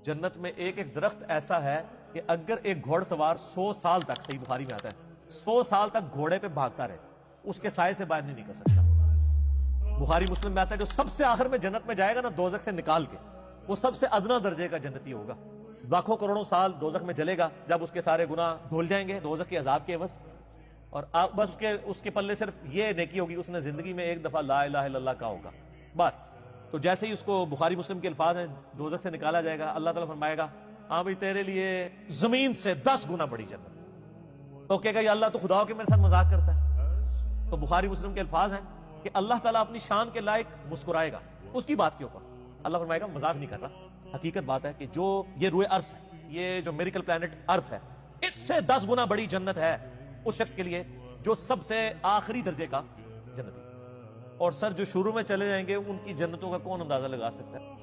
جنت میں ایک ایک درخت ایسا ہے کہ اگر ایک گھوڑ سوار 100 سال تک، صحیح بخاری میں آتا ہے، 100 سال تک گھوڑے پہ بھاگتا رہے، اس کے سائے سے باہر نہیں نکل سکتا۔ بخاری مسلم میں آتا ہے جو سب سے آخر میں جنت میں جائے گا نا دوزخ سے نکال کے، وہ سب سے ادنا درجے کا جنتی ہوگا، لاکھوں کروڑوں سال دوزخ میں جلے گا، جب اس کے سارے گناہ دھل جائیں گے دوزخ کے عذاب کے عوض، اور بس اس کے پلے صرف یہ نیکی ہوگی، اس نے زندگی میں ایک دفعہ لا الہ الا اللہ کہا ہوگا بس۔ تو جیسے ہی اس کو بخاری مسلم کے الفاظ ہیں دوزخ سے نکالا جائے گا، اللہ تعالیٰ فرمائے گا ہاں بھائی تیرے لیے زمین سے 10 گنا بڑی جنت۔ تو کہے گا یا اللہ تو خدا ہو کے میرے ساتھ مذاق کرتا ہے؟ تو بخاری مسلم کے الفاظ ہیں کہ اللہ تعالیٰ اپنی شان کے لائق مسکرائے گا اس کی بات کے اوپر، اللہ فرمائے گا مذاق نہیں کر رہا، حقیقت بات ہے کہ جو یہ روئے ارض ہے، یہ جو میریکل پلانٹ ارتھ ہے، اس سے 10 گنا بڑی جنت ہے اس شخص کے لیے جو سب سے آخری درجے کا جنتی۔ اور سر جو شروع میں چلے جائیں گے ان کی جنتوں کا کون اندازہ لگا سکتا ہے؟